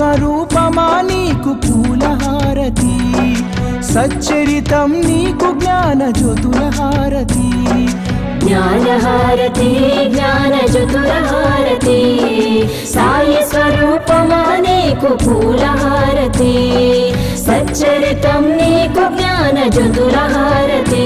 స్వరూపమా నీకు పూలహారతి, సచ్చరితం నీకు జ్ఞాన జ్యోతుల హారతి. జ్ఞానహారతి జ్ఞానజ్యోతుల హారతి, సాయి స్వరూపమా నీకు పూలహారతి, సచ్చరితం నీకు జ్ఞానజ్యోతుల హారతి.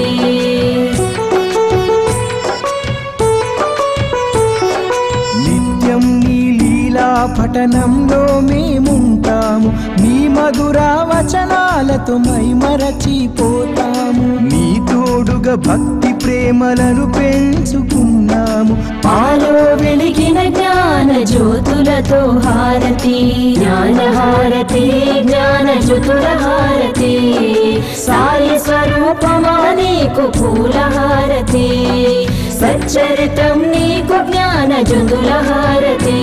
నిత్యం నీ లీలా పఠనంలో మేముంటాము, నీ మధుర వచనాలతో మైమరచిపోతాము. నీ తోడుగా భక్తి ప్రేమలను పెంచుకున్నాము. పాలో వెలిగిన జ్ఞాన జ్యోతులతో హారతి, జ్ఞానహారతి జ్ఞానజ్యోతుల హారతి, సాయి స్వరూపమా నీకు పూలహారతి, సచ్చరితం నీకు జ్ఞానజ్యోతుల హారతి.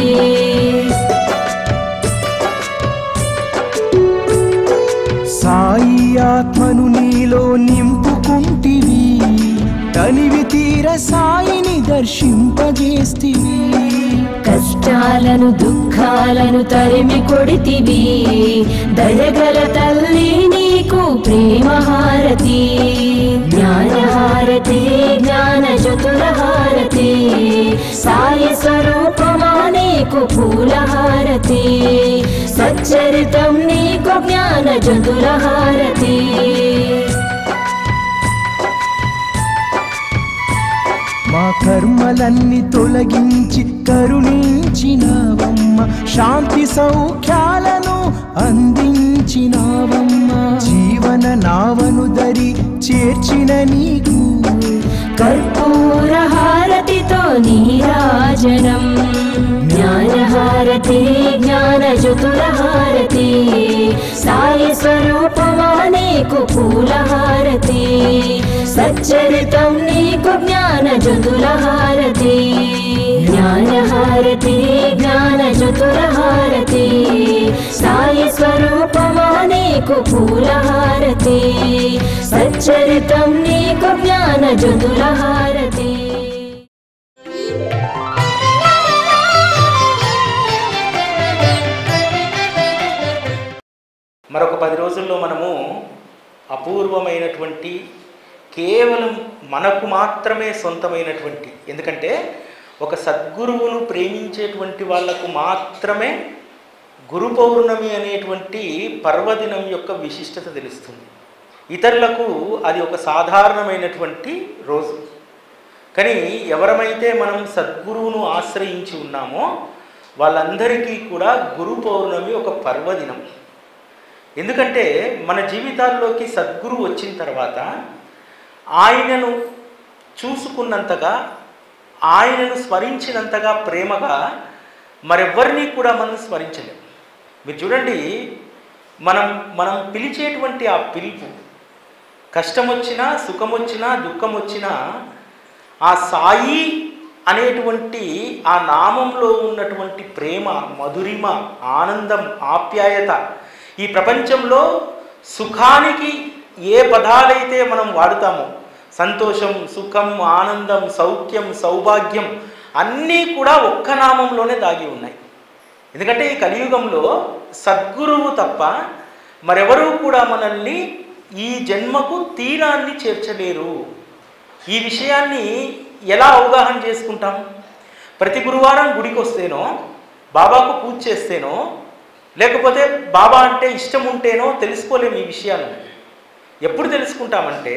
సాయి ఆత్మను నీలో నింపుకుంటివి, తనివి తీర సాయిని దర్శింపజేస్తివి. కష్టాలను దుఃఖాలను తరిమి కొడితివి, దయగల తల్లి నీకు ప్రేమహారతి. జ్ఞానహారతి జ్ఞానజ్యోతుల హారతి, సాయి స్వరూపమా నీకు పూలహారతి, సచ్చరితం నీకు జ్ఞానజ్యోతుల హారతి. మా కర్మలన్నీ తొలగించి కరుణించినావమ్మ, శాంతి సౌఖ్యాలను అందించినావమ్మ. జీవన నావను దరి చేర్చిన నీకు కర్పూర హారతితో నీరాజనం. జ్ఞానహారతి జ్ఞానజ్యోతుల హారతి, సాయి స్వరూపమా నీకు పూలహారతి, సచ్చరితం నీకు జ్ఞానజ్యోతుల హారతి. జ్ఞానహారతి జ్ఞానజ్యోతుల హారతి, సాయి స్వరూపమా నీకు పూలహారతి, సచ్చరితం నీకు జ్ఞానజ్యోతుల హారతి. మరొక 10 రోజుల్లో మనము అపూర్వమైనటువంటి, కేవలం మనకు మాత్రమే సొంతమైనటువంటి, ఎందుకంటే ఒక సద్గురువును ప్రేమించేటువంటి వాళ్లకు మాత్రమే గురు పౌర్ణమి అనేటువంటి పర్వదినం యొక్క విశిష్టత తెలుస్తుంది. ఇతరులకు అది ఒక సాధారణమైనటువంటి రోజు. కానీ ఎవరమైతే మనం సద్గురువును ఆశ్రయించి ఉన్నామో వాళ్ళందరికీ కూడా గురు పౌర్ణమి ఒక పర్వదినం. ఎందుకంటే మన జీవితాల్లోకి సద్గురు వచ్చిన తర్వాత ఆయనను చూసుకున్నంతగా, ఆయనను స్మరించినంతగా ప్రేమగా మరెవ్వరినీ కూడా మనం స్మరించలేం. మీరు చూడండి, మనం పిలిచేటువంటి ఆ పిలుపు, కష్టం వచ్చినా సుఖం వచ్చినా దుఃఖం వచ్చినా ఆ సాయి అనేటువంటి ఆ నామంలో ఉన్నటువంటి ప్రేమ, మధురిమ, ఆనందం, ఆప్యాయత, ఈ ప్రపంచంలో సుఖానికి ఏ పదాలైతే మనం వాడుతామో, సంతోషం, సుఖం, ఆనందం, సౌఖ్యం, సౌభాగ్యం అన్నీ కూడా ఒక్క నామంలోనే దాగి ఉన్నాయి. ఎందుకంటే ఈ కలియుగంలో సద్గురువు తప్ప మరెవరూ కూడా మనల్ని ఈ జన్మకు తీరాన్ని చేర్చలేరు. ఈ విషయాన్ని ఎలా అవగాహన చేసుకుంటాం? ప్రతి గురువారం గుడికి వస్తేనో, బాబాకు పూజ చేస్తేనో, లేకపోతే బాబా అంటే ఇష్టం ఉంటేనో తెలుసుకోలేము ఈ విషయాలను. ఎప్పుడు తెలుసుకుంటామంటే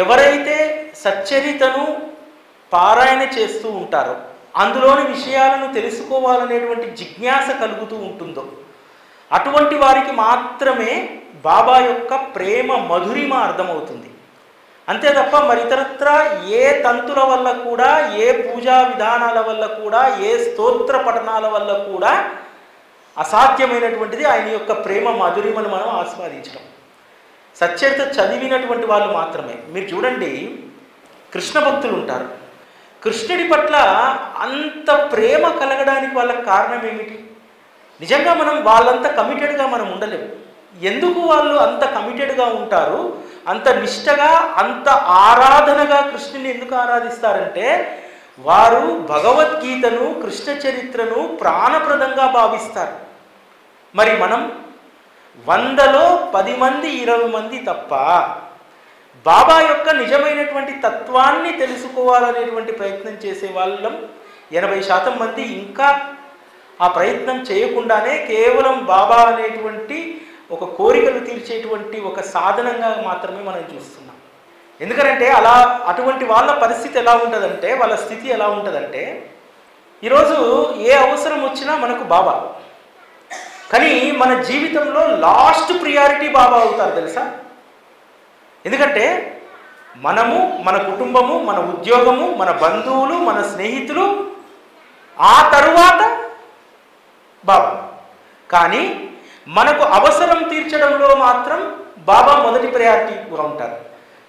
ఎవరైతే సచ్చరితను పారాయణ చేస్తూ ఉంటారో, అందులోని విషయాలను తెలుసుకోవాలనేటువంటి జిజ్ఞాస కలుగుతూ ఉంటుందో అటువంటి వారికి మాత్రమే బాబా యొక్క ప్రేమ మధురిమ అర్థమవుతుంది. అంతే తప్ప మరి ఇతరత్ర ఏ తంతుల వల్ల కూడా, ఏ పూజా విధానాల వల్ల కూడా, ఏ స్తోత్ర పఠనాల వల్ల కూడా అసాధ్యమైనటువంటిది ఆయన యొక్క ప్రేమ మధురిమను మనం ఆస్వాదించడం. సచ్చరిత చదివినటువంటి వాళ్ళు మాత్రమే. మీరు చూడండి, కృష్ణ భక్తులు ఉంటారు. కృష్ణుడి పట్ల అంత ప్రేమ కలగడానికి వాళ్ళకి కారణం ఏమిటి? నిజంగా మనం వాళ్ళంత కమిటెడ్గా మనం ఉండలేము. ఎందుకు వాళ్ళు అంత కమిటెడ్గా ఉంటారు, అంత నిష్టగా, అంత ఆరాధనగా కృష్ణుని ఎందుకు ఆరాధిస్తారంటే వారు భగవద్గీతను, కృష్ణ చరిత్రను ప్రాణప్రదంగా భావిస్తారు. మరి మనం 100లో 10 మంది 20 మంది తప్ప బాబా యొక్క నిజమైనటువంటి తత్వాన్ని తెలుసుకోవాలనేటువంటి ప్రయత్నం చేసే వాళ్ళం 80% మంది ఇంకా ఆ ప్రయత్నం చేయకుండానే కేవలం బాబా అనేటువంటి ఒక కోరికలు తీర్చేటువంటి ఒక సాధనంగా మాత్రమే మనం చూస్తున్నాం. ఎందుకంటే అటువంటి వాళ్ళ పరిస్థితి ఎలా ఉంటుందంటే, వాళ్ళ స్థితి ఎలా ఉంటుందంటే, ఈరోజు ఏ అవసరం వచ్చినా మనకు బాబా, కానీ మన జీవితంలో లాస్ట్ ప్రియారిటీ బాబా అవుతారు తెలుసా. ఎందుకంటే మనము, మన కుటుంబము, మన ఉద్యోగము, మన బంధువులు, మన స్నేహితులు, ఆ తరువాత బాబా. కానీ మనకు అవసరం తీర్చడంలో మాత్రం బాబా మొదటి ప్రయారిటీగా ఉంటారు.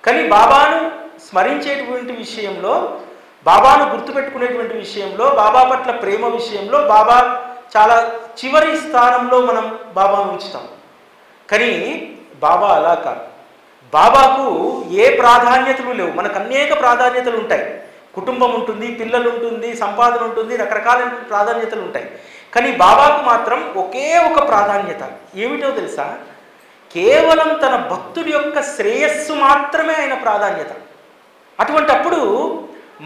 కానీ బాబాను స్మరించేటువంటి విషయంలో, బాబాను గుర్తుపెట్టుకునేటువంటి విషయంలో, బాబా పట్ల ప్రేమ విషయంలో బాబా చాలా చివరి స్థానంలో మనం బాబాను ఉంచుతాం. కానీ బాబా అలా కాదు. బాబాకు ఏ ప్రాధాన్యతలు లేవు. మనకు అనేక ప్రాధాన్యతలు ఉంటాయి. కుటుంబం ఉంటుంది, పిల్లలు ఉంటుంది, సంపాదన ఉంటుంది, రకరకాల ప్రాధాన్యతలు ఉంటాయి. కానీ బాబాకు మాత్రం ఒకే ఒక ప్రాధాన్యత ఏమిటో తెలుసా? కేవలం తన భక్తుడి యొక్క శ్రేయస్సు మాత్రమే ఆయన ప్రాధాన్యత. అటువంటప్పుడు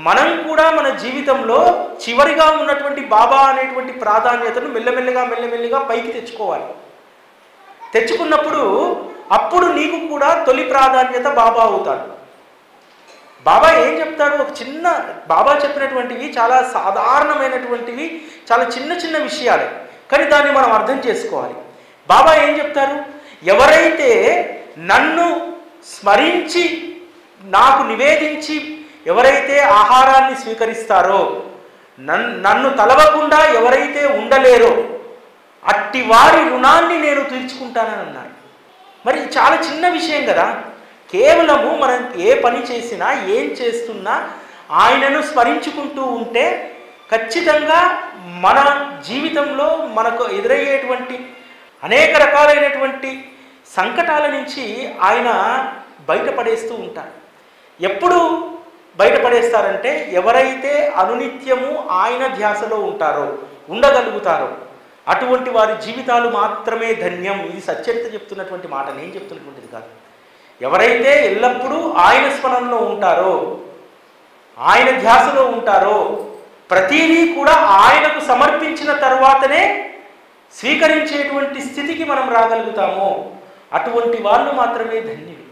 మనం కూడా మన జీవితంలో చివరిగా ఉన్నటువంటి బాబా అనేటువంటి ప్రాధాన్యతను మెల్లమెల్లిగా పైకి తెచ్చుకోవాలి. తెచ్చుకున్నప్పుడు అప్పుడు నీకు కూడా తొలి ప్రాధాన్యత బాబా అవుతాడు. బాబా ఏం చెప్తాడు? ఒక చిన్న బాబా చెప్పినటువంటివి చాలా సాధారణమైనటువంటివి, చాలా చిన్న చిన్న విషయాలే, కానీ దాన్ని మనం అర్థం చేసుకోవాలి. బాబా ఏం చెప్తారు? ఎవరైతే నన్ను స్మరించి నాకు నివేదించి ఎవరైతే ఆహారాన్ని స్వీకరిస్తారో, నన్ను తలవకుండా ఎవరైతే ఉండలేరో అట్టి వారి రుణాన్ని నేను తీర్చుకుంటానని అన్నారు. మరి చాలా చిన్న విషయం కదా. కేవలము మనం ఏ పని చేసినా, ఏం చేస్తున్నా ఆయనను స్మరించుకుంటూ ఉంటే ఖచ్చితంగా మన జీవితంలో మనకు ఎదురయ్యేటువంటి అనేక రకాలైనటువంటి సంకటాల నుంచి ఆయన బయటపడేస్తూ ఉంటారు. ఎప్పుడు బయటపడేస్తారంటే ఎవరైతే అనునిత్యము ఆయన ధ్యాసలో ఉండగలుగుతారో అటువంటి వారి జీవితాలు మాత్రమే ధన్యం. ఇది సచ్చరిత చెప్తున్నటువంటి మాట, నేను చెప్తున్నటువంటిది కాదు. ఎవరైతే ఎల్లప్పుడూ ఆయన స్మరణలో ఉంటారో, ఆయన ధ్యాసలో ఉంటారో, ప్రతిదీ కూడా ఆయనకు సమర్పించిన తర్వాతనే స్వీకరించేటువంటి స్థితికి మనం రాగలుగుతామో అటువంటి వాళ్ళు మాత్రమే ధన్యులు.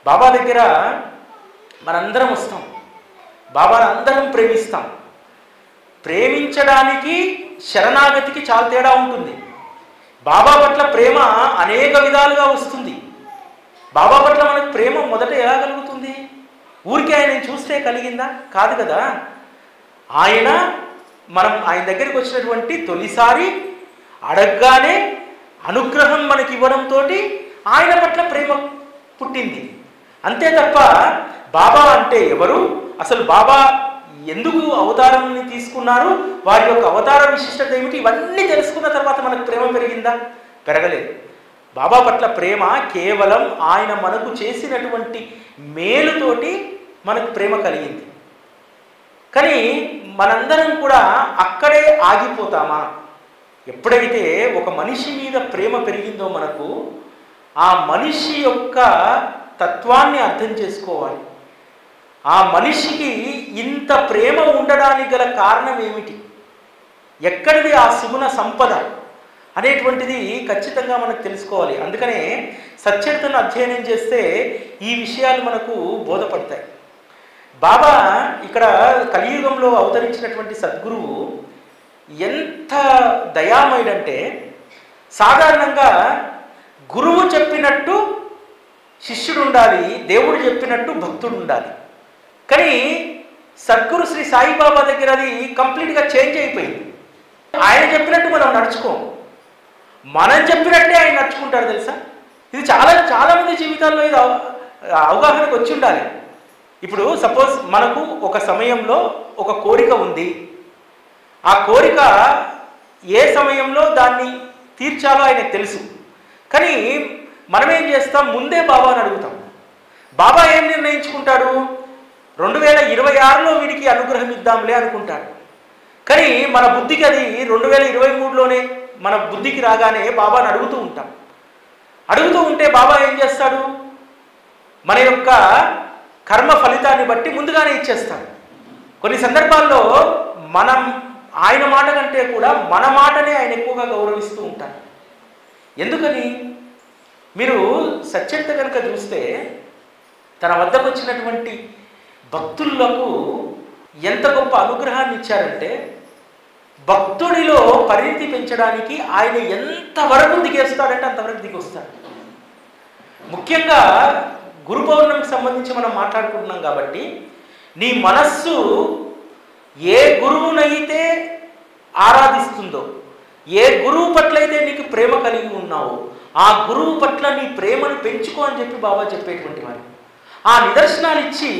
బాబా దగ్గర మనందరం వస్తాం, బాబాను అందరం ప్రేమిస్తాం. ప్రేమించడానికి శరణాగతికి చాలా తేడా ఉంటుంది. బాబా పట్ల ప్రేమ అనేక విధాలుగా వస్తుంది. బాబా పట్ల మనకు ప్రేమ మొదట ఎలా కలుగుతుంది? ఊరికే ఆయన చూస్తే కలిగిందా? కాదు కదా. మనం ఆయన దగ్గరికి వచ్చినటువంటి తొలిసారి అడగగానే అనుగ్రహం మనకి ఇవ్వడంతో ఆయన పట్ల ప్రేమ పుట్టింది. అంతే తప్ప బాబా అంటే ఎవరు, అసలు బాబా ఎందుకు అవతారాన్ని తీసుకున్నారు, వారి యొక్క అవతార విశిష్టత ఏమిటి, ఇవన్నీ తెలుసుకున్న తర్వాత మనకు ప్రేమ పెరిగిందా? పెరగలేదు. బాబా పట్ల ప్రేమ కేవలం ఆయన మనకు చేసినటువంటి మేలుతోటి మనకు ప్రేమ కలిగింది. కానీ మనందరం కూడా అక్కడే ఆగిపోతామా? ఎప్పుడైతే ఒక మనిషి మీద ప్రేమ పెరిగిందో మనకు ఆ మనిషి యొక్క తత్వాన్ని అర్థం చేసుకోవాలి. ఆ మనిషికి ఇంత ప్రేమ ఉండడానికి గల కారణం ఏమిటి, ఎక్కడిది ఆ సుగుణ సంపద అనేటువంటిది ఖచ్చితంగా మనకు తెలుసుకోవాలి. అందుకనే సచ్చరితను అధ్యయనం చేస్తే ఈ విషయాలు మనకు బోధపడతాయి. బాబా ఇక్కడ కలియుగంలో అవతరించినటువంటి సద్గురువు ఎంత దయామయుడంటే, సాధారణంగా గురువు చెప్పినట్టు శిష్యుడు ఉండాలి, దేవుడు చెప్పినట్టు భక్తుడు ఉండాలి. కానీ సద్గురు శ్రీ సాయిబాబా దగ్గర అది కంప్లీట్గా చేంజ్ అయిపోయింది. ఆయన చెప్పినట్టు మనం నడుచుకోం, మనం చెప్పినట్టే ఆయన నడుచుకుంటారు తెలుసా. ఇది చాలా మంది జీవితాల్లో ఇది అవగాహనకు వచ్చి ఉండాలి. ఇప్పుడు సపోజ్ మనకు ఒక సమయంలో ఒక కోరిక ఉంది, ఆ కోరిక ఏ సమయంలో దాన్ని తీర్చాలో ఆయనకు తెలుసు. కానీ మనం ఏం చేస్తాం, ముందే బాబాని అడుగుతాం. బాబా ఏం నిర్ణయించుకుంటాడు, 2026లో వీడికి అనుగ్రహం ఇద్దాంలే అనుకుంటాడు. కానీ మన బుద్ధికి అది 2023లోనే మన బుద్ధికి రాగానే బాబాని అడుగుతూ ఉంటాం. అడుగుతూ ఉంటే బాబా ఏం చేస్తాడు? మన యొక్క కర్మ ఫలితాన్ని బట్టి ముందుగానే ఇచ్చేస్తాడు. కొన్ని సందర్భాల్లో మనం ఆయన మాట కంటే కూడా మన మాటనే ఆయన ఎక్కువగా గౌరవిస్తూ ఉంటారు. ఎందుకని? మీరు సచ్చరిత కనుక చూస్తే తన వద్దకు వచ్చినటువంటి భక్తులకు ఎంత గొప్ప అనుగ్రహాన్ని ఇచ్చారంటే, భక్తుడిలో పరిణితి పెంచడానికి ఆయన ఎంతవరకు దిగేస్తాడంటే అంతవరకు దిగొస్తాడు. ముఖ్యంగా గురు పౌర్ణమికి సంబంధించి మనం మాట్లాడుకుంటున్నాం కాబట్టి, నీ మనస్సు ఏ గురువునైతే ఆరాధిస్తుందో, ఏ గురువు పట్ల అయితే నీకు ప్రేమ కలిగి ఉన్నావో, ఆ గురువు పట్ల నీ ప్రేమను పెంచుకో అని చెప్పి బాబా చెప్పేటువంటి వారు. ఆ నిదర్శనాలు ఇచ్చి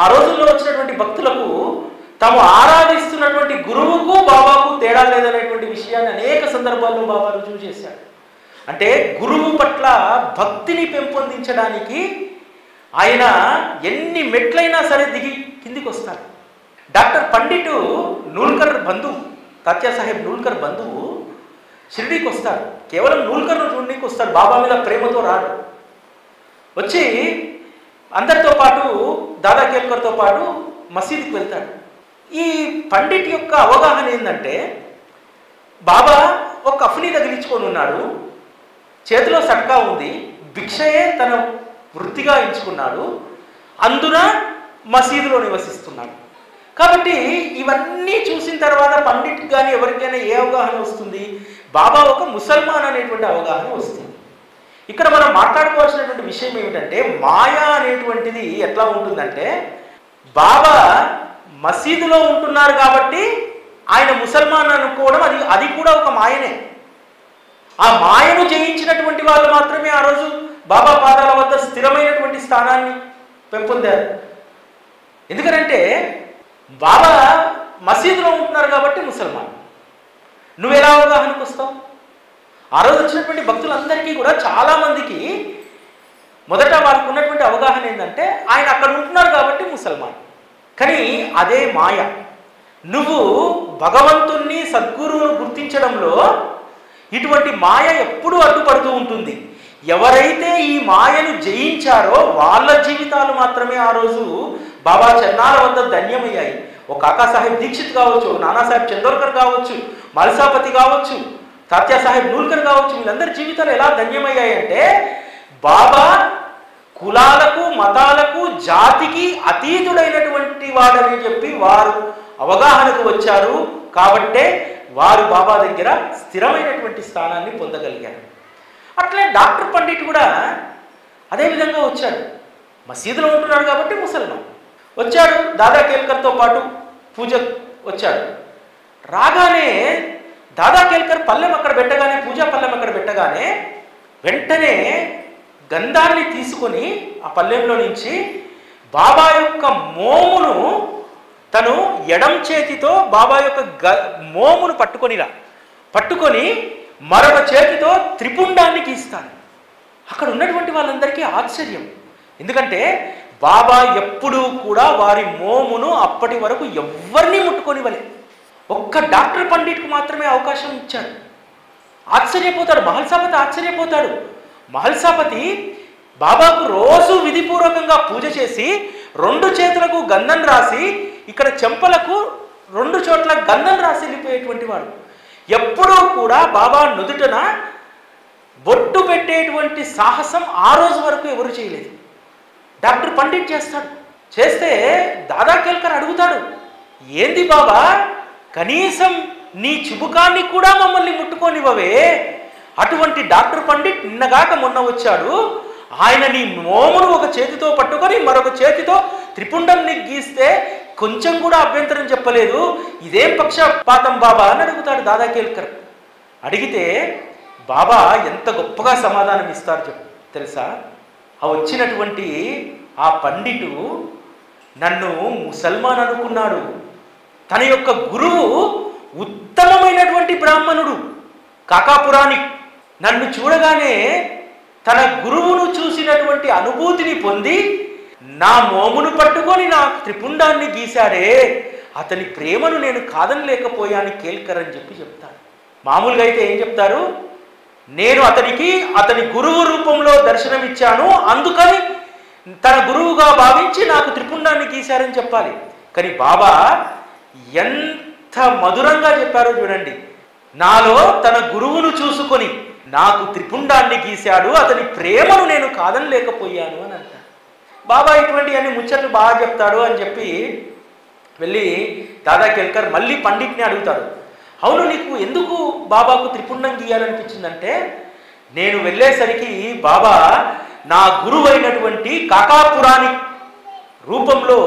ఆ రోజుల్లో వచ్చినటువంటి భక్తులకు తాము ఆరాధిస్తున్నటువంటి గురువుకు బాబాకు తేడా లేదనేటువంటి విషయాన్ని అనేక సందర్భాల్లో బాబా రుజువు చేశాడు. అంటే గురువు పట్ల భక్తిని పెంపొందించడానికి ఆయన ఎన్ని మెట్లైనా సరే దిగి కిందికి వస్తాడు. డాక్టర్ పండిట్ నూల్కర్ బంధువు, తాత్యాసాహెబ్ నూల్కర్ బంధువు షిరిడీకి వస్తాడు. కేవలం నూల్కర్ను చూడడానికి వస్తాడు, బాబా మీద ప్రేమతో రాడు. వచ్చి అందరితో పాటు, దాదా కేల్కర్తో పాటు మసీదుకి వెళ్తాడు. ఈ పండిట్ యొక్క అవగాహన ఏంటంటే, బాబా ఒక కఫ్ని తగిలించుకొని ఉన్నాడు, చేతిలో సట్కా ఉంది, భిక్షయే తన వృత్తిగా ఎంచుకున్నాడు, అందున మసీదులో నివసిస్తున్నాడు. కాబట్టి ఇవన్నీ చూసిన తర్వాత పండిట్ కానీ ఎవరికైనా ఏ అవగాహన వస్తుంది? బాబా ఒక ముసల్మాన్ అనేటువంటి అవగాహన వస్తుంది. ఇక్కడ మనం మాట్లాడుకోవాల్సినటువంటి విషయం ఏమిటంటే, మాయా అనేటువంటిది ఎట్లా ఉంటుందంటే, బాబా మసీదులో ఉంటున్నారు కాబట్టి ఆయన ముసల్మాన్ అనుకోవడం అది కూడా ఒక మాయనే. ఆ మాయను జయించినటువంటి వాళ్ళు మాత్రమే ఆ రోజు బాబా పాదాల వద్ద స్థిరమైనటువంటి స్థానాన్ని పెంపొందారు. ఎందుకనంటే బాబా మసీదులో ఉంటున్నారు కాబట్టి ముసల్మాన్. నువ్వు ఎలా అవగాహనకు వస్తావు? ఆ రోజు వచ్చినటువంటి భక్తులందరికీ కూడా చాలామందికి మొదట వారికి ఉన్నటువంటి అవగాహన ఏంటంటే, ఆయన అక్కడ ఉంటున్నారు కాబట్టి ముసల్మాన్. కానీ అదే మాయ. నువ్వు భగవంతుణ్ణి, సద్గురువును గుర్తించడంలో ఇటువంటి మాయ ఎప్పుడూ అడ్డుపడుతూ ఉంటుంది. ఎవరైతే ఈ మాయను జయించారో వాళ్ళ జీవితాలు మాత్రమే ఆ రోజు బాబా చరణాల వద్ద ధన్యమయ్యాయి. ఒక కాకాసాహెబ్ దీక్షిత్ కావచ్చు, నానాసాహెబ్ చందోర్కర్ కావచ్చు, మల్సాపతి కావచ్చు, తాత్యాసాహెబ్ నూల్కర్ కావచ్చు, వీళ్ళందరి జీవితాలు ఎలా ధన్యమయ్యాయి అంటే, బాబా కులాలకు, మతాలకు, జాతికి అతీతుడైనటువంటి వాడని చెప్పి వారు అవగాహనకు వచ్చారు. కాబట్టే వారు బాబా దగ్గర స్థిరమైనటువంటి స్థానాన్ని పొందగలిగారు. అట్లే డాక్టర్ పండిట్ కూడా అదేవిధంగా వచ్చాడు. మసీదులో ఉంటున్నాడు కాబట్టి ముసల్మాన్. వచ్చాడు, దాదా కేల్కర్తో పాటు పూజ వచ్చాడు. రాగానే దాదా కేల్కర్ పల్లెం అక్కడ పెట్టగానే, పూజా పల్లెం అక్కడ పెట్టగానే వెంటనే గంధాన్ని తీసుకొని ఆ పల్లెంలో నుంచి బాబా యొక్క మోమును తను ఎడం చేతితో బాబా యొక్క మోమును పట్టుకొని మరొక చేతితో త్రిపుండాన్ని గీస్తాడు. అక్కడ ఉన్నటువంటి వాళ్ళందరికీ ఆశ్చర్యం. ఎందుకంటే బాబా ఎప్పుడూ కూడా వారి మోమును అప్పటి వరకు ఎవరిని ముట్టుకొనివ్వలే. ఒక్క డాక్టర్ పండిట్కు మాత్రమే అవకాశం ఇచ్చాడు. ఆశ్చర్యపోతాడు మహల్సాపతి, ఆశ్చర్యపోతాడు. మహల్సాపతి బాబాకు రోజు విధిపూర్వకంగా పూజ చేసి 2 చేతులకు గంధం రాసి, ఇక్కడ చెంపలకు 2 చోట్ల గంధం రాసి వెళ్ళిపోయేటువంటి వాడు. ఎప్పుడూ కూడా బాబా నుదుటన బొట్టు పెట్టేటువంటి సాహసం ఆ రోజు వరకు ఎవరు చేయలేదు. డాక్టర్ పండిట్ చేస్తాడు. చేస్తే దాదా కేల్కర్ అడుగుతాడు, ఏంది బాబా, కనీసం నీ చుబుకాన్ని కూడా మమ్మల్ని ముట్టుకోనివ్వవే? అటువంటి డాక్టర్ పండిట్ నిన్నగాక మొన్న వచ్చాడు, ఆయన నీ మోమును ఒక చేతితో పట్టుకొని మరొక చేతితో త్రిపుండంని గీస్తే కొంచెం కూడా అభ్యంతరం చెప్పలేదు, ఇదేం పక్షపాతం బాబా అని అడుగుతాడు దాదా కేల్కర్. అడిగితే బాబా ఎంత గొప్పగా సమాధానం ఇస్తారు తెలుసా? ఆ వచ్చినటువంటి ఆ పండిటు నన్ను ముసల్మాన్ అనుకున్నాడు. తన యొక్క గురువు ఉత్తమమైనటువంటి బ్రాహ్మణుడు, కాకాపురాణి. నన్ను చూడగానే తన గురువును చూసినటువంటి అనుభూతిని పొంది నా మోమును పట్టుకొని నా త్రిపుండాన్ని గీశాడే, అతని ప్రేమను నేను కాదనలేకపోయాను కేల్కర్ అని చెప్తాడు. మామూలుగా అయితే ఏం చెప్తారు, నేను అతని గురువు రూపంలో దర్శనమిచ్చాను, అందుకని తన గురువుగా భావించి నాకు త్రిపుండాన్ని గీశారని చెప్పాలి. కానీ బాబా ఎంత మధురంగా చెప్పారో చూడండి. నాలో తన గురువును చూసుకొని నాకు త్రిపుండాన్ని గీశాడు, అతని ప్రేమను నేను కాదనలేకపోయాను అని అంటారు. బాబా ఇటువంటి అన్ని ముచ్చట్లు బాగా చెప్తాడు అని చెప్పి వెళ్ళి దాదా కేల్కర్ మళ్ళీ పండిట్ని అడుగుతాడు, అవును నీకు ఎందుకు బాబాకు త్రిపుండం గీయాలనిపించిందంటే, నేను వెళ్ళేసరికి బాబా నా గురువు అయినటువంటి కాకాపురాణి రూపంలో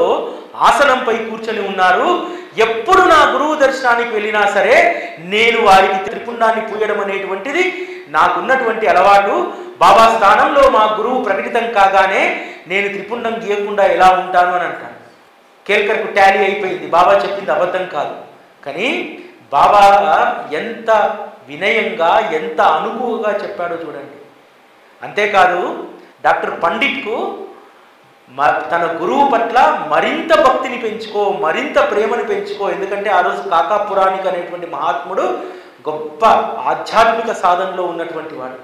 ఆసనంపై కూర్చొని ఉన్నారు. ఎప్పుడు నా గురువు దర్శనానికి వెళ్ళినా సరే నేను వారికి త్రిపుండాన్ని పూయడం అనేటువంటిది నాకున్నటువంటి అలవాటు. బాబా స్థానంలో మా గురువు ప్రకటితం కాగానే నేను త్రిపుండం గీయకుండా ఎలా ఉంటాను అని అంటాను. కేల్కర్కు టాలీ అయిపోయింది, బాబా చెప్పింది అబద్ధం కాదు. కానీ బాబా ఎంత వినయంగా ఎంత అనుకువగా చెప్పాడో చూడండి. అంతేకాదు డాక్టర్ పండిట్కు తన గురువు పట్ల మరింత భక్తిని పెంచుకో, మరింత ప్రేమను పెంచుకో. ఎందుకంటే ఆ రోజు కాకాపురాణిక్ అనేటువంటి మహాత్ముడు గొప్ప ఆధ్యాత్మిక సాధనలో ఉన్నటువంటి వాడు.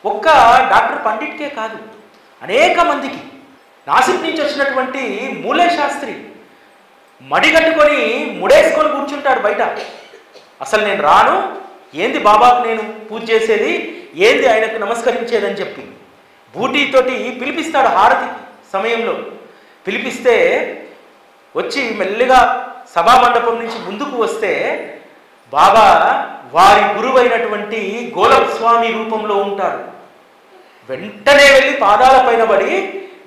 ఒక్క డాక్టర్ పండిట్కే కాదు, అనేక మందికి. నాసిక్ నుంచి వచ్చినటువంటి మూలే శాస్త్రి మడిగట్టుకొని ముడేసుకొని కూర్చుంటాడు బయట. అసలు నేను రాను, ఏంది బాబాకు నేను పూజ చేసేది, ఏంది ఆయనకు నమస్కరించేదని చెప్పి బూటీతోటి పిలిపిస్తాడు. హారతి సమయంలో పిలిపిస్తే వచ్చి మెల్లిగా సభామండపం నుంచి ముందుకు వస్తే బాబా వారి గురువు అయినటువంటి గోలస్వామి రూపంలో ఉంటాడు. వెంటనే వెళ్ళి పాదాల పైన పడి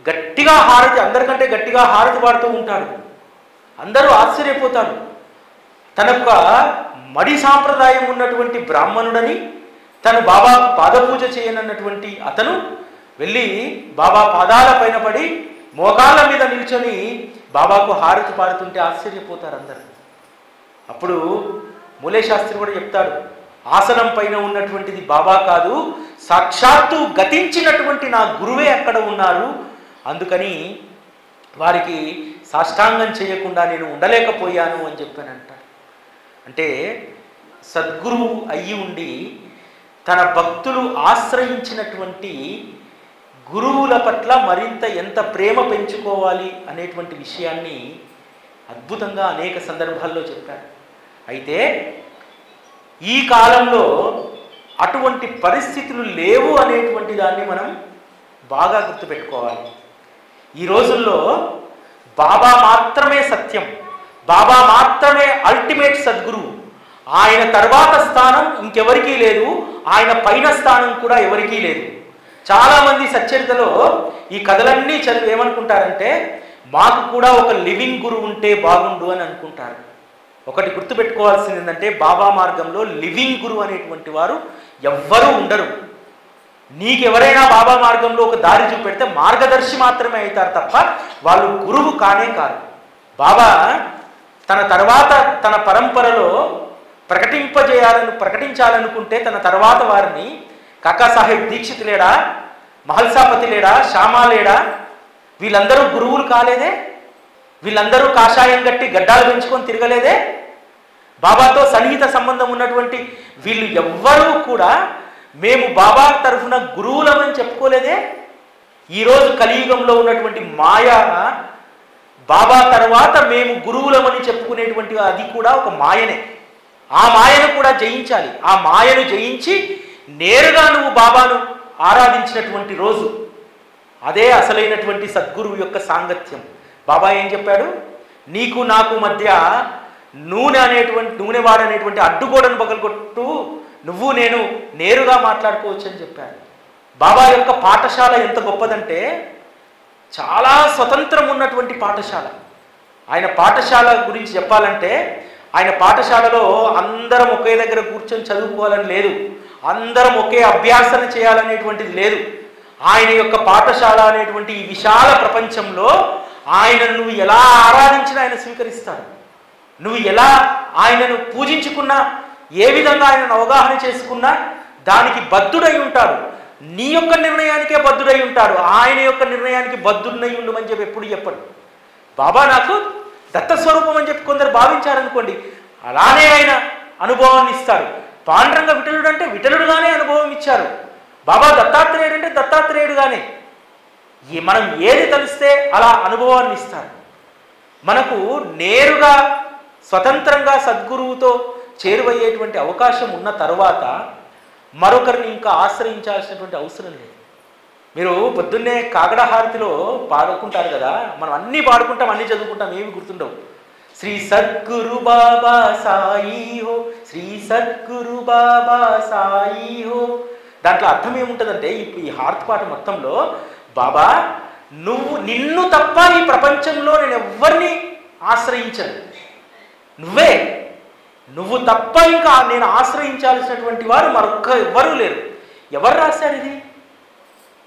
గట్టిగా హారతి, అందరికంటే గట్టిగా హారతి పాడుతూ ఉంటాడు. అందరూ ఆశ్చర్యపోతారు. తనొక్క మడి సాంప్రదాయం ఉన్నటువంటి బ్రాహ్మణుడని తను బాబా పాదపూజ చేయనన్నటువంటి అతను వెళ్ళి బాబా పాదాల పైన పడి మోకాళ్ళ మీద నిల్చొని బాబాకు హారతి పాడుతుంటే ఆశ్చర్యపోతారు అందరు. అప్పుడు మూలే శాస్త్రి కూడా చెప్తాడు, ఆసనం పైన ఉన్నటువంటిది బాబా కాదు, సాక్షాత్తు గతించినటువంటి నా గురువే అక్కడ ఉన్నారు, అందుకని వారికి సాష్టాంగం చేయకుండా నేను ఉండలేకపోయాను అని చెప్పానంటాడు. అంటే సద్గురువు అయ్యి ఉండి తన భక్తులు ఆశ్రయించినటువంటి గురువుల పట్ల మరింత ఎంత ప్రేమ పెంచుకోవాలి అనేటువంటి విషయాన్ని అద్భుతంగా అనేక సందర్భాల్లో చెప్పాడు. అయితే ఈ కాలంలో అటువంటి పరిస్థితులు లేవు అనేటువంటి దాన్ని మనం బాగా గుర్తుపెట్టుకోవాలి. ఈ రోజుల్లో బాబా మాత్రమే సత్యం, బాబా మాత్రమే అల్టిమేట్ సద్గురువు. ఆయన తర్వాత స్థానం ఇంకెవరికీ లేదు, ఆయన పైన స్థానం కూడా ఎవరికీ లేదు. చాలామంది సచ్చరితలో ఈ కథలన్నీ చదివి ఏమనుకుంటారంటే మాకు కూడా ఒక లివింగ్ గురువు ఉంటే బాగుండు అని అనుకుంటారు. ఒకటి గుర్తుపెట్టుకోవాల్సింది ఏంటంటే బాబా మార్గంలో లివింగ్ గురువు అనేటువంటి వారు ఎవ్వరూ ఉండరు. నీకెవరైనా బాబా మార్గంలో ఒక దారి చూపెడితే మార్గదర్శి మాత్రమే అవుతారు తప్ప వాళ్ళు గురువు కానే కాదు. బాబా తన తర్వాత తన పరంపరలో ప్రకటించాలనుకుంటే తన తర్వాత వారిని కాకాసాహెబ్ దీక్షిత్ లేడా, మహల్సాపతి లేడా, శ్యామా లేడా, వీళ్ళందరూ గురువులు కాలేదే? వీళ్ళందరూ కాషాయం కట్టి గడ్డాలు పెంచుకొని తిరగలేదే? బాబాతో సన్నిహిత సంబంధం ఉన్నటువంటి వీళ్ళు ఎవ్వరూ కూడా మేము బాబా తరఫున గురువులమని చెప్పుకోలేదే? ఈరోజు కలియుగంలో ఉన్నటువంటి మాయ బాబా తర్వాత మేము గురువులమని చెప్పుకునేటువంటి అది కూడా ఒక మాయనే. ఆ మాయను కూడా జయించాలి. ఆ మాయను జయించి నేరుగా నువ్వు బాబాను ఆరాధించినటువంటి రోజు అదే అసలైనటువంటి సద్గురువు యొక్క సాంగత్యం. బాబా ఏం చెప్పాడు, నీకు నాకు మధ్య నూనెవాడనేటువంటి అడ్డుగోడను పగలగొట్టు, నువ్వు నేను నేరుగా మాట్లాడుకోవచ్చు అని చెప్పాడు. బాబా యొక్క పాఠశాల ఎంత గొప్పదంటే చాలా స్వతంత్రం ఉన్నటువంటి పాఠశాల. ఆయన పాఠశాల గురించి చెప్పాలంటే ఆయన పాఠశాలలో అందరం ఒకే దగ్గర కూర్చొని చదువుకోవాలని లేదు, అందరం ఒకే అభ్యాసన చేయాలనేటువంటిది లేదు. ఆయన యొక్క పాఠశాల అనేటువంటి ఈ విశాల ప్రపంచంలో ఆయనను నువ్వు ఎలా ఆరాధించినా ఆయన స్వీకరిస్తాడు. నువ్వు ఎలా ఆయనను పూజించుకున్నా, ఏ విధంగా ఆయనను అవగాహన చేసుకున్నా దానికి బద్ధుడై ఉంటాడు. నీ యొక్క నిర్ణయానికే బద్ధుడై ఉంటాడు, ఆయన యొక్క నిర్ణయానికి బద్ధుడై ఉండమని చెప్పి ఎప్పుడు చెప్పడు. బాబా నాకు దత్తస్వరూపం అని చెప్పి కొందరు భావించారనుకోండి, అలానే ఆయన అనుభవాన్ని ఇస్తాడు. పాండురంగ విఠలుడు అంటే విఠలుడుగానే అనుభవం ఇచ్చారు. బాబా దత్తాత్రేయుడు అంటే దత్తాత్రేయుడుగానే. మనం ఏది తలిస్తే అలా అనుభవాన్ని ఇస్తారు. మనకు నేరుగా స్వతంత్రంగా సద్గురువుతో చేరువయ్యేటువంటి అవకాశం ఉన్న తర్వాత మరొకరిని ఇంకా ఆశ్రయించాల్సినటువంటి అవసరం లేదు. మీరు పొద్దున్నే కాగడ హారతిలో పాడుకుంటారు కదా, మనం అన్నీ పాడుకుంటాం, అన్నీ చదువుకుంటాం, ఏమి గుర్తుండవు. శ్రీ సద్గురు బాబా సాయి హో, శ్రీ సద్గురు బాబా సాయి హో. దాంట్లో అర్థం ఏముంటుందంటే ఈ హారతి పాట మొత్తంలో, బాబా నిన్ను తప్ప ఈ ప్రపంచంలో నేను ఎవ్వరిని ఆశ్రయించను, నువ్వు తప్ప ఇంకా నేను ఆశ్రయించాల్సినటువంటి వారు మరొక్క ఎవ్వరూ లేరు. ఎవరు రాశారు ఇది?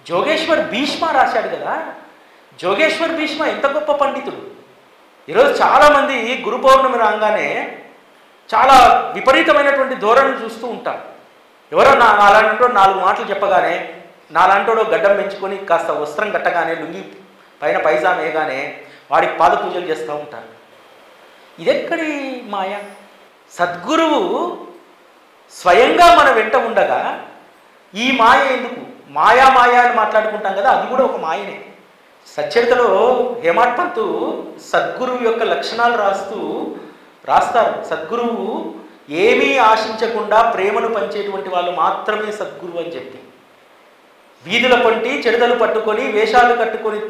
జోగేశ్వర్ భీష్మ రాశాడు కదా. జోగేశ్వర్ భీష్మ ఎంత గొప్ప పండితుడు. ఈరోజు చాలామంది గురు పౌర్ణమి రాగానే చాలా విపరీతమైనటువంటి ధోరణి చూస్తూ ఉంటారు. ఎవరో నాలాంటోడు 4 మాటలు చెప్పగానే, నాలాంటోడు గడ్డం పెంచుకొని కాస్త వస్త్రం కట్టగానే, లుంగి పైన పైజాం వేయగానే వాడికి పాద పూజలు చేస్తూ ఉంటారు. ఇదెక్కడి మాయ? సద్గురువు స్వయంగా మన వెంట ఉండగా ఈ మాయ ఎందుకు? మాయా అని మాట్లాడుకుంటాం కదా, అది కూడా ఒక మాయనే. సచ్చరితలో హేమాడ్ పంతు సద్గురువు యొక్క లక్షణాలు రాస్తారు. సద్గురువు ఏమీ ఆశించకుండా ప్రేమను పంచేటువంటి వాళ్ళు మాత్రమే సద్గురువు అని చెప్పి, వీధుల పంటి చెడుదలు పట్టుకొని వేషాలు కట్టుకొని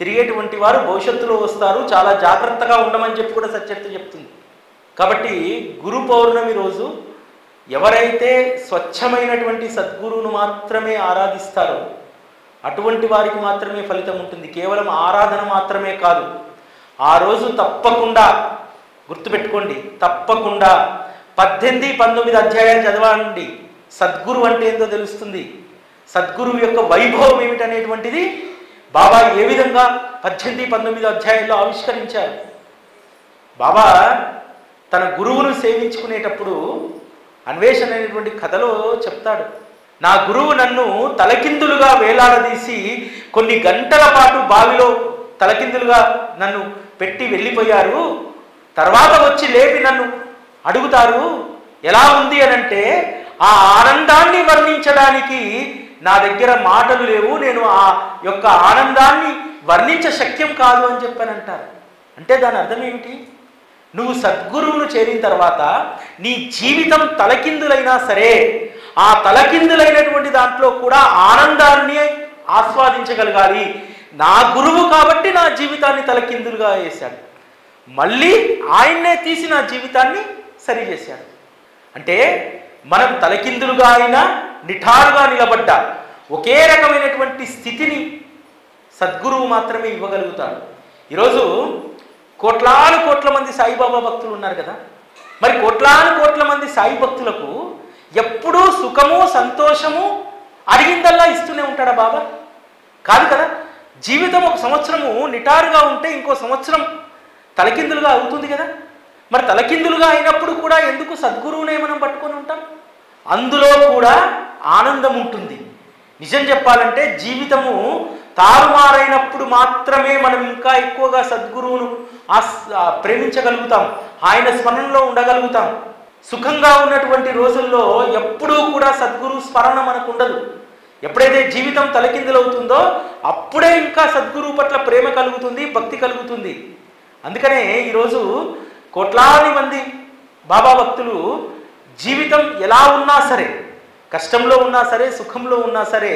తిరిగేటువంటి వారు భవిష్యత్తులో వస్తారు, చాలా జాగ్రత్తగా ఉండమని చెప్పి కూడా సచ్చరిత చెప్తుంది. కాబట్టి గురు పౌర్ణమి రోజు ఎవరైతే స్వచ్ఛమైనటువంటి సద్గురువును మాత్రమే ఆరాధిస్తారో అటువంటి వారికి మాత్రమే ఫలితం ఉంటుంది. కేవలం ఆరాధన మాత్రమే కాదు, ఆ రోజు తప్పకుండా గుర్తుపెట్టుకోండి, తప్పకుండా 18, 19 అధ్యాయాలు చదవండి. సద్గురు అంటే ఏందో తెలుస్తుంది. సద్గురువు యొక్క వైభవం ఏమిటనేటువంటిది బాబా ఏ విధంగా 18, 19 అధ్యాయాల్లో ఆవిష్కరించారు. బాబా తన గురువును సేవించుకునేటప్పుడు అన్వేషణ అనేటువంటి కథలో చెప్తాడు, నా గురువు నన్ను తలకిందులుగా వేలాడదీసి కొన్ని గంటల పాటు బావిలో తలకిందులుగా నన్ను పెట్టి వెళ్ళిపోయారు. తర్వాత వచ్చి లేపి నన్ను అడుగుతారు ఎలా ఉంది అనంటే, ఆ ఆనందాన్ని వర్ణించడానికి నా దగ్గర మాటలు లేవు, నేను ఆ యొక్క ఆనందాన్ని వర్ణించ శక్యం కాదు అని చెప్పానంటారు. అంటే దాని అర్థం ఏమిటి? నువ్వు సద్గురువును చేరిన తర్వాత నీ జీవితం తలకిందులైనా సరే, ఆ తలకిందులైనటువంటి దాంట్లో కూడా ఆనందాన్ని ఆస్వాదించగలగాలి. నా గురువు కాబట్టి నా జీవితాన్ని తలకిందులుగా వేశాడు, మళ్ళీ ఆయన్నే తీసి నా జీవితాన్ని సరిచేశాడు. అంటే మనం తలకిందులుగా అయినా నిఠారుగా నిలబడ్డా ఒకే రకమైనటువంటి స్థితిని సద్గురువు మాత్రమే ఇవ్వగలుగుతాడు. ఈరోజు కోట్ల మంది సాయిబాబా భక్తులు ఉన్నారు కదా, మరి కోట్ల మంది సాయి భక్తులకు ఎప్పుడూ సుఖము సంతోషము అడిగిందల్లా ఇస్తూనే ఉంటాడా బాబా? కాదు కదా. జీవితం ఒక సంవత్సరము నిటారుగా ఉంటే ఇంకో సంవత్సరం తలకిందులుగా అవుతుంది కదా. మరి తలకిందులుగా అయినప్పుడు కూడా ఎందుకు సద్గురువునే మనం పట్టుకొని ఉంటాం? అందులో కూడా ఆనందం ఉంటుంది. నిజం చెప్పాలంటే జీవితము తారుమారైనప్పుడు మాత్రమే మనం ఇంకా ఎక్కువగా సద్గురువును ప్రేమించగలుగుతాం, ఆయన స్మరణలో ఉండగలుగుతాం. సుఖంగా ఉన్నటువంటి రోజుల్లో ఎప్పుడూ కూడా సద్గురు స్మరణ మనకు ఉండదు. ఎప్పుడైతే జీవితం తలకిందులవుతుందో అప్పుడే ఇంకా సద్గురువు పట్ల ప్రేమ కలుగుతుంది, భక్తి కలుగుతుంది. అందుకనే ఈరోజు కోట్లాది మంది బాబా భక్తులు జీవితం ఎలా ఉన్నా సరే, కష్టంలో ఉన్నా సరే, సుఖంలో ఉన్నా సరే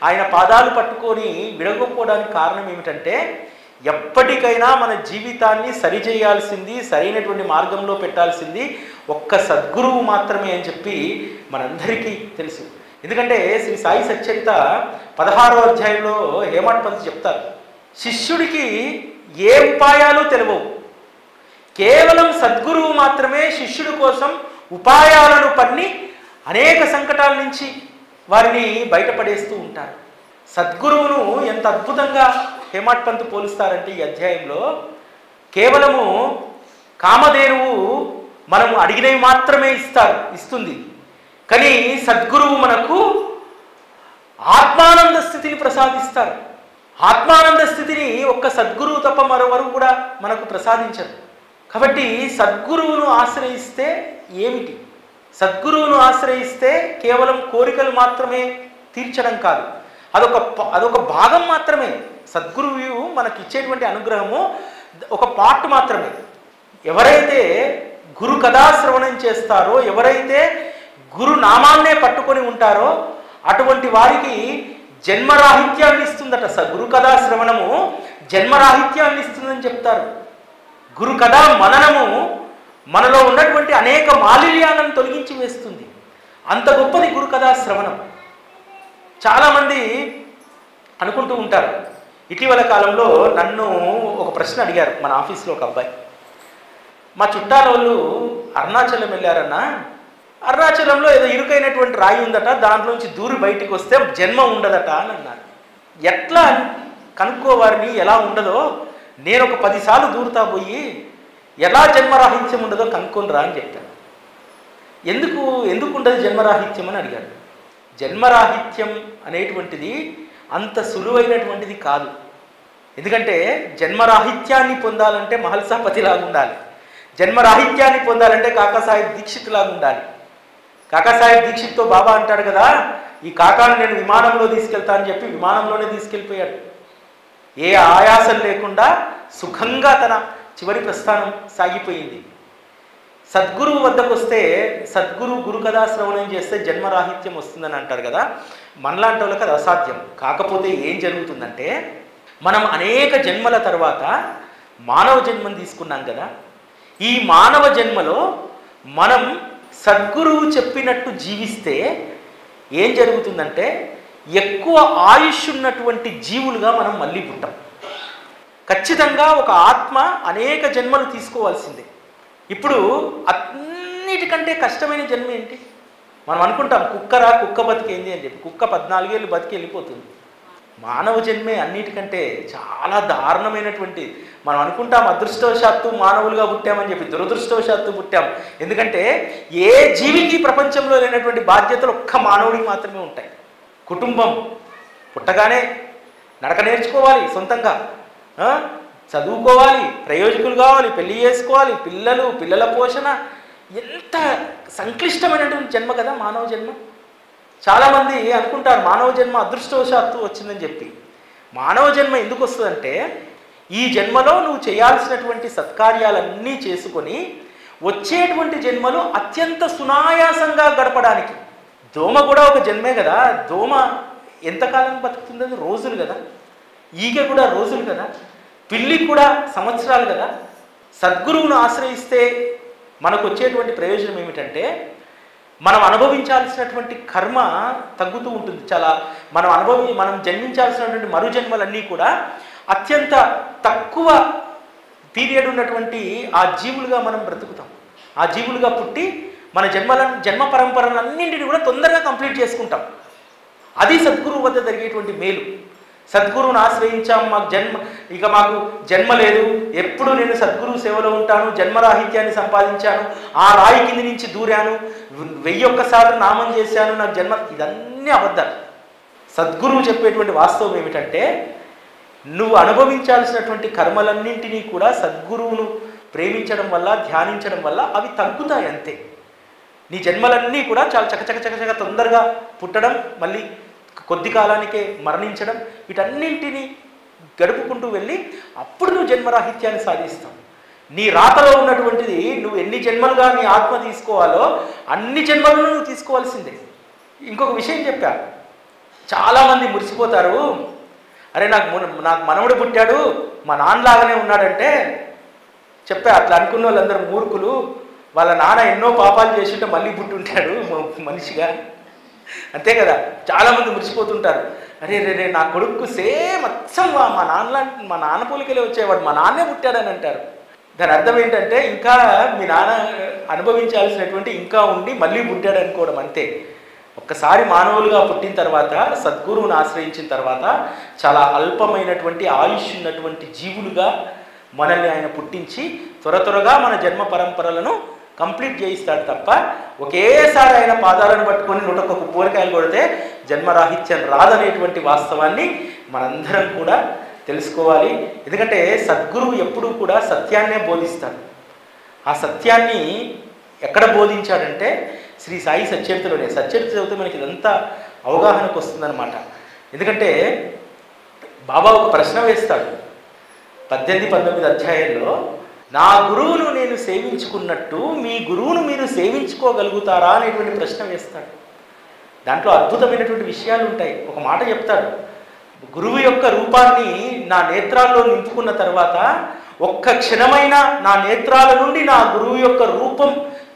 ఆయన పాదాలు పట్టుకొని విడగొట్టుకోవడానికి కారణం ఏమిటంటే, ఎప్పటికైనా మన జీవితాన్ని సరిచేయాల్సింది, సరైనటువంటి మార్గంలో పెట్టాల్సింది ఒక్క సద్గురువు మాత్రమే అని చెప్పి మనందరికీ తెలుసు. ఎందుకంటే శ్రీ సాయి సచ్చరిత 16వ అధ్యాయంలో హేమాడ్ పంత్ చెప్తారు, శిష్యుడికి ఏ ఉపాయాలు తెలియవు, కేవలం సద్గురువు మాత్రమే శిష్యుడి కోసం ఉపాయాలను పన్ని అనేక సంకటాల నుంచి వారిని బయటపడేస్తూ ఉంటారు. సద్గురువును ఎంత అద్భుతంగా హేమాడ్ పంత్ పోలుస్తారంటే ఈ అధ్యాయంలో, కేవలము కామధేనువు మనము అడిగినవి మాత్రమే ఇస్తుంది, కానీ సద్గురువు మనకు ఆత్మానంద స్థితిని ప్రసాదిస్తారు. ఆత్మానంద స్థితిని ఒక్క సద్గురువు తప్ప మరొకరు కూడా మనకు ప్రసాదించరు. కాబట్టి సద్గురువును ఆశ్రయిస్తే ఏమిటి? సద్గురువును ఆశ్రయిస్తే కేవలం కోరికలు మాత్రమే తీర్చడం కాదు, అదొక భాగం మాత్రమే. సద్గురువు మనకి ఇచ్చేటువంటి అనుగ్రహము ఒక పార్ట్ మాత్రమే. ఎవరైతే గురు కథాశ్రవణం చేస్తారో, ఎవరైతే గురు నామాన్నే పట్టుకొని ఉంటారో అటువంటి వారికి జన్మరాహిత్యాన్ని ఇస్తుందట. గురు కథా శ్రవణము జన్మరాహిత్యాన్ని ఇస్తుందని చెప్తారు. గురు కథా మననము మనలో ఉన్నటువంటి అనేక మాలిన్యాలను తొలగించి వేస్తుంది. అంత గొప్పది గురు కథా శ్రవణం. చాలామంది అనుకుంటూ ఉంటారు. ఇటీవల కాలంలో నన్ను ఒక ప్రశ్న అడిగారు మన ఆఫీస్లో ఒక అబ్బాయి. మా చుట్టాల వాళ్ళు అరుణాచలం వెళ్ళారన్నా, అరుణాచలంలో ఏదో ఇరుకైనటువంటి రాయి ఉందట, దాంట్లోంచి దూరి బయటికి వస్తే జన్మ ఉండదట అని అన్నారు. ఎట్లా కనుక్కోవారిని ఎలా ఉండదో, నేను ఒక 10 సార్లు దూరుతా పోయి ఎలా జన్మరాహిత్యం ఉండదో కనుక్కొని రా అని చెప్పాను. ఎందుకు ఉండదు జన్మరాహిత్యం అని అడిగాడు. జన్మరాహిత్యం అనేటువంటిది అంత సులువైనటువంటిది కాదు. ఎందుకంటే జన్మరాహిత్యాన్ని పొందాలంటే మహల్సాపతిలాగా ఉండాలి. జన్మరాహిత్యాన్ని పొందాలంటే కాకాసాహెబ్ దీక్షిత్ లాగా ఉండాలి. కాకాసాహెబ్ దీక్షిత్తో బాబా అంటాడు కదా, ఈ కాకాను నేను విమానంలో తీసుకెళ్తా అని చెప్పి విమానంలోనే తీసుకెళ్ళిపోయాడు. ఏ ఆయాసం లేకుండా సుఖంగా తన చివరి ప్రస్థానం సాగిపోయింది. సద్గురువు వద్దకు వస్తే సద్గురు గురు కథా శ్రవణం చేస్తే జన్మరాహిత్యం వస్తుందని అంటారు కదా. మనలాంటి వాళ్ళకి అది అసాధ్యం. కాకపోతే ఏం జరుగుతుందంటే, మనం అనేక జన్మల తర్వాత మానవ జన్మను తీసుకున్నాం కదా. ఈ మానవ జన్మలో మనం సద్గురువు చెప్పినట్టు జీవిస్తే ఏం జరుగుతుందంటే, ఎక్కువ ఆయుష్ ఉన్నటువంటి జీవులుగా మనం మళ్ళీ పుట్టాం. ఖచ్చితంగా ఒక ఆత్మ అనేక జన్మలు తీసుకోవాల్సిందే. ఇప్పుడు అన్నిటికంటే కష్టమైన జన్మ ఏంటి? మనం అనుకుంటాం కుక్క బతికేంది అని చెప్పి. కుక్క 14 ఏళ్ళు బతికి వెళ్ళిపోతుంది. మానవ జన్మే అన్నిటికంటే చాలా దారుణమైనటువంటి. మనం అనుకుంటాం అదృష్టవశాత్తు మానవులుగా పుట్టామని చెప్పి, దురదృష్టవశాత్తు పుట్టాం. ఎందుకంటే ఏ జీవికి ప్రపంచంలో లేనటువంటి బాధ్యతలు ఒక్క మానవుడికి మాత్రమే ఉంటాయి. కుటుంబం, పుట్టగానే నడక నేర్చుకోవాలి, సొంతంగా చదువుకోవాలి, ప్రయోజకులు కావాలి, పెళ్లి చేసుకోవాలి, పిల్లల పోషణ. ఎంత సంక్లిష్టమైనటువంటి జన్మ కదా మానవ జన్మ. చాలామంది అనుకుంటారు మానవ జన్మ అదృష్టవశాత్తు వచ్చిందని చెప్పి. మానవ జన్మ ఎందుకు వస్తుందంటే, ఈ జన్మలో నువ్వు చేయాల్సినటువంటి సత్కార్యాలన్నీ చేసుకొని వచ్చేటువంటి జన్మలు అత్యంత సునాయాసంగా గడపడానికి. దోమ కూడా ఒక జన్మే కదా. దోమ ఎంతకాలం బతుకుతుందని రోజులు కదా. ఈగ కూడా రోజులు కదా. పిల్లి కూడా సంవత్సరాలు కదా. సద్గురువును ఆశ్రయిస్తే మనకు వచ్చేటువంటి ప్రయోజనం ఏమిటంటే, మనం అనుభవించాల్సినటువంటి కర్మ తగ్గుతూ ఉంటుంది. చాలా మనం జన్మించాల్సినటువంటి మరు జన్మలన్నీ కూడా అత్యంత తక్కువ పీరియడ్ ఉన్నటువంటి ఆ జీవులుగా మనం బ్రతుకుతాం. ఆ జీవులుగా పుట్టి మన జన్మ పరంపరలన్నింటినీ కూడా తొందరగా కంప్లీట్ చేసుకుంటాం. అది సద్గురువు వద్ద జరిగేటువంటి మేలు. సద్గురువును ఆశ్రయించాం, మాకు జన్మ లేదు, ఎప్పుడు నేను సద్గురువు సేవలో ఉంటాను, జన్మరాహిత్యాన్ని సంపాదించాను, ఆ రాయి కింది నుంచి దూరాను, 1001 సార్లు నామం చేశాను, నాకు జన్మ. ఇదన్నీ అబద్ధాలు. సద్గురువు చెప్పేటువంటి వాస్తవం ఏమిటంటే, నువ్వు అనుభవించాల్సినటువంటి కర్మలన్నింటినీ కూడా సద్గురువును ప్రేమించడం వల్ల, ధ్యానించడం వల్ల అవి తగ్గుతాయి అంతే. నీ జన్మలన్నీ కూడా చాలా చకచక తొందరగా పుట్టడం, మళ్ళీ కొద్ది కాలానికే మరణించడం, వీటన్నింటినీ గడుపుకుంటూ వెళ్ళి అప్పుడు నువ్వు జన్మరాహిత్యాన్ని సాధిస్తావు. నీ రాతలో ఉన్నటువంటిది నువ్వు ఎన్ని జన్మలుగా నీ ఆత్మ తీసుకోవాలో అన్ని జన్మలను నువ్వు తీసుకోవాల్సిందే. ఇంకొక విషయం చెప్పా, చాలామంది మురిసిపోతారు, అరే నాకు మనవడు పుట్టాడు, మా నాన్నలాగానే ఉన్నాడంటే. చెప్పా, అట్లా అనుకున్న వాళ్ళందరూ మూర్ఖులు. వాళ్ళ నాన్న ఎన్నో పాపాలు చేసింటే మళ్ళీ పుట్టుంటాడు మనిషిగా, అంతే కదా. చాలామంది మురిసిపోతుంటారు, అరే రే నా కొడుకు సేమ్ అచ్చం మా నాన్న పోలికలే వచ్చేవాడు, మా నాన్నే పుట్టాడని అంటారు. దాని అర్థం ఏంటంటే, ఇంకా మీ నాన్న అనుభవించాల్సినటువంటి ఇంకా ఉండి మళ్ళీ పుట్టాడు అనుకోవడం అంతే. ఒక్కసారి మానవులుగా పుట్టిన తర్వాత, సద్గురువును ఆశ్రయించిన తర్వాత చాలా అల్పమైనటువంటి ఆయుష్ ఉన్నటువంటి జీవులుగా మనల్ని ఆయన పుట్టించి త్వరగా మన జన్మ పరంపరలను కంప్లీట్ చేయిస్తాడు తప్ప, ఒకేసారి ఆయన పాదాలను పట్టుకొని 101 పూరకాయలు కొడితే జన్మరాహిత్యం రాదనేటువంటి వాస్తవాన్ని మనందరం కూడా తెలుసుకోవాలి. ఎందుకంటే సద్గురువు ఎప్పుడూ కూడా సత్యాన్నే బోధిస్తాడు. ఆ సత్యాన్ని ఎక్కడ బోధించాడంటే, శ్రీ సాయి సచ్చరితలోనే. సచ్చరిత చదివితే మనకి ఇదంతా అవగాహనకు వస్తుందన్నమాట. ఎందుకంటే బాబా ఒక ప్రశ్న వేస్తాడు 18-19 అధ్యాయంలో, నా గురువును నేను సేవించుకున్నట్టు మీ గురువును మీరు సేవించుకోగలుగుతారా అనేటువంటి ప్రశ్న వేస్తాడు. దాంట్లో అద్భుతమైనటువంటి విషయాలు ఉంటాయి. ఒక మాట చెప్తాడు, గురువు యొక్క రూపాన్ని నా నేత్రాల్లో నింపుకున్న తర్వాత ఒక్క క్షణమైన నా నేత్రాల నుండి నా గురువు యొక్క రూపం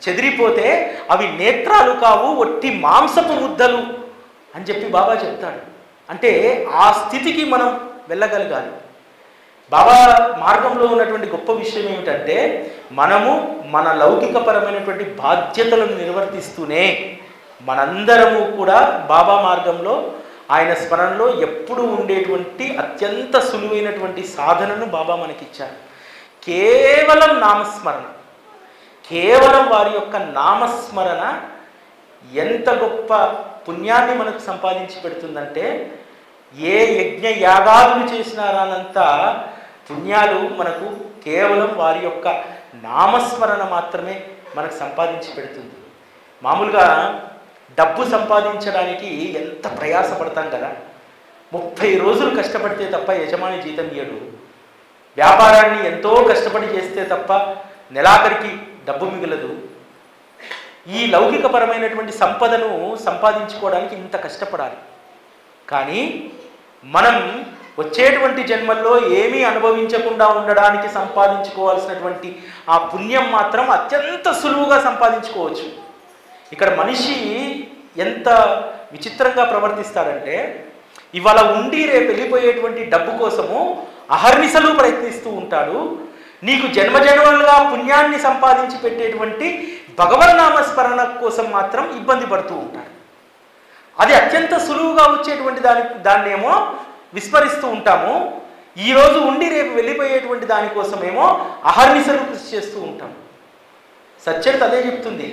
చెదిరిపోతే అవి నేత్రాలు కావు, ఒట్టి మాంసపు ముద్దలు అని చెప్పి బాబా చెప్తాడు. అంటే ఆ స్థితికి మనం వెళ్ళగలగాలి. బాబా మార్గంలో ఉన్నటువంటి గొప్ప విషయం ఏమిటంటే, మనము మన లౌకికపరమైనటువంటి బాధ్యతలను నిర్వర్తిస్తూనే మనందరము కూడా బాబా మార్గంలో ఆయన స్మరణలో ఎప్పుడు ఉండేటువంటి అత్యంత సులువైనటువంటి సాధనను బాబా మనకిచ్చారు. కేవలం నామస్మరణ, కేవలం వారి యొక్క నామస్మరణ ఎంత గొప్ప పుణ్యాన్ని మనకు సంపాదించి పెడుతుందంటే, ఏ యజ్ఞ యాగాదులు చేసినారానంత పుణ్యాలు మనకు కేవలం వారి యొక్క నామస్మరణ మాత్రమే మనకు సంపాదించి పెడుతుంది. మామూలుగా డబ్బు సంపాదించడానికి ఎంత ప్రయాసపడతాం కదా, 30 రోజులు కష్టపడితే తప్ప యజమాని జీతం ఇయ్యడు. వ్యాపారాన్ని ఎంతో కష్టపడి చేస్తే తప్ప నెలాఖరికి డబ్బు మిగలదు. ఈ లౌకికపరమైనటువంటి సంపదను సంపాదించుకోవడానికి ఇంత కష్టపడాలి. కానీ మనం వచ్చేటువంటి జన్మల్లో ఏమీ అనుభవించకుండా ఉండడానికి సంపాదించుకోవాల్సినటువంటి ఆ పుణ్యం మాత్రం అత్యంత సులువుగా సంపాదించుకోవచ్చు. ఇక్కడ మనిషి ఎంత విచిత్రంగా ప్రవర్తిస్తాడంటే, ఇవాళ ఉండి రేపు వెళ్ళిపోయేటువంటి డబ్బు కోసము అహర్నిశలు ప్రయత్నిస్తూ ఉంటాడు. నీకు జన్మజన్మలుగా పుణ్యాన్ని సంపాదించి పెట్టేటువంటి భగవన్నామస్మరణ కోసం మాత్రం ఇబ్బంది పడుతూ ఉంటాడు. అది అత్యంత సులువుగా వచ్చేటువంటి దాన్నేమో విస్మరిస్తూ ఉంటాము. ఈరోజు ఉండి రేపు వెళ్ళిపోయేటువంటి దానికోసమేమో అహర్నిశలు కృషి చేస్తూ ఉంటాము. సచ్చరిత అదే చెప్తుంది.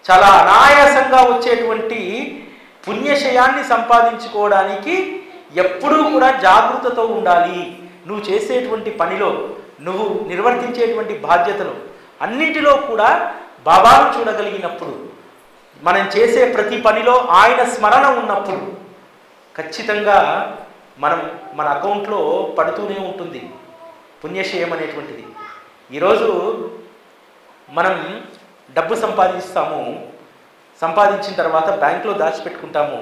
చాలా అనాయాసంగా వచ్చేటువంటి పుణ్యశయాన్ని సంపాదించుకోవడానికి ఎప్పుడూ కూడా జాగృతతో ఉండాలి. నువ్వు చేసేటువంటి పనిలో, నువ్వు నిర్వర్తించేటువంటి బాధ్యతలు అన్నింటిలో కూడా బాబాను చూడగలిగినప్పుడు, మనం చేసే ప్రతి పనిలో ఆయన స్మరణ ఉన్నప్పుడు ఖచ్చితంగా మన అకౌంట్లో పడుతూనే ఉంటుంది పుణ్యశయం అనేటువంటిది. ఈరోజు మనం డబ్బు సంపాదిస్తాము, సంపాదించిన తర్వాత బ్యాంకులో దాచిపెట్టుకుంటాము.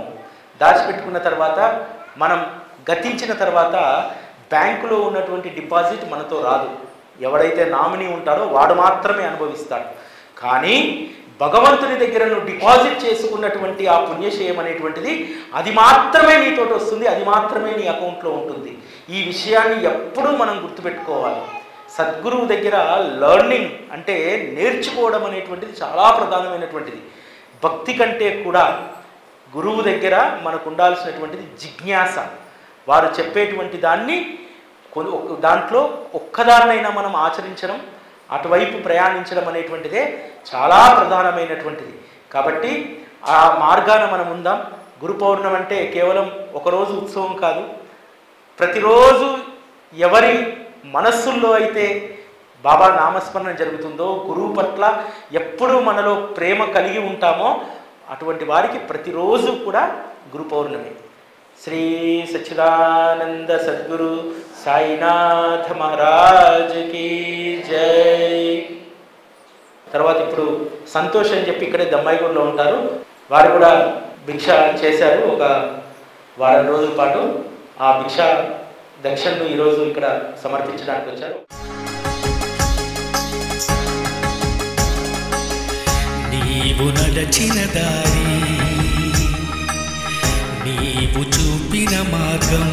దాచిపెట్టుకున్న తర్వాత మనం గతించిన తర్వాత బ్యాంకులో ఉన్నటువంటి డిపాజిట్ మనతో రాదు. ఎవడైతే నామినీ ఉంటాడో వాడు మాత్రమే అనుభవిస్తాడు. కానీ భగవంతుని దగ్గర నువ్వు డిపాజిట్ చేసుకున్నటువంటి ఆ పుణ్యశయం అనేటువంటిది అది మాత్రమే నీతోటి వస్తుంది, అది మాత్రమే నీ అకౌంట్లో ఉంటుంది. ఈ విషయాన్ని ఎప్పుడూ మనం గుర్తుపెట్టుకోవాలి. సద్గురువు దగ్గర లెర్నింగ్ అంటే నేర్చుకోవడం అనేటువంటిది చాలా ప్రధానమైనటువంటిది. భక్తి కంటే కూడా గురువు దగ్గర మనకు ఉండాల్సినటువంటిది జిజ్ఞాస. వారు చెప్పేటువంటి దాన్ని దాంట్లో ఒక్కదాన్నైనా మనం ఆచరించడం, అటువైపు ప్రయాణించడం అనేటువంటిదే చాలా ప్రధానమైనటువంటిది. కాబట్టి ఆ మార్గాన మనం ఉందాం. గురు పౌర్ణమి అంటే కేవలం ఒకరోజు ఉత్సవం కాదు. ప్రతిరోజు ఎవరి మనస్సుల్లో అయితే బాబా నామస్మరణ జరుగుతుందో, గురువు పట్ల ఎప్పుడూ మనలో ప్రేమ కలిగి ఉంటామో అటువంటి వారికి ప్రతిరోజు కూడా గురు పౌర్ణమి. శ్రీ సచ్చిదానంద సద్గురు సాయినాథ మహారాజ్కి జై. తర్వాత ఇప్పుడు సంతోష్ అని చెప్పి ఇక్కడే దమ్మాయిగూడలో ఉంటారు. వారు కూడా భిక్ష చేశారు ఒక వారం రోజుల పాటు. ఆ భిక్ష దక్షిణను ఈరోజు ఇక్కడ సమర్పించడానికి వచ్చారు. నీవు నడచిన దారి, నీవు చూపిన మార్గం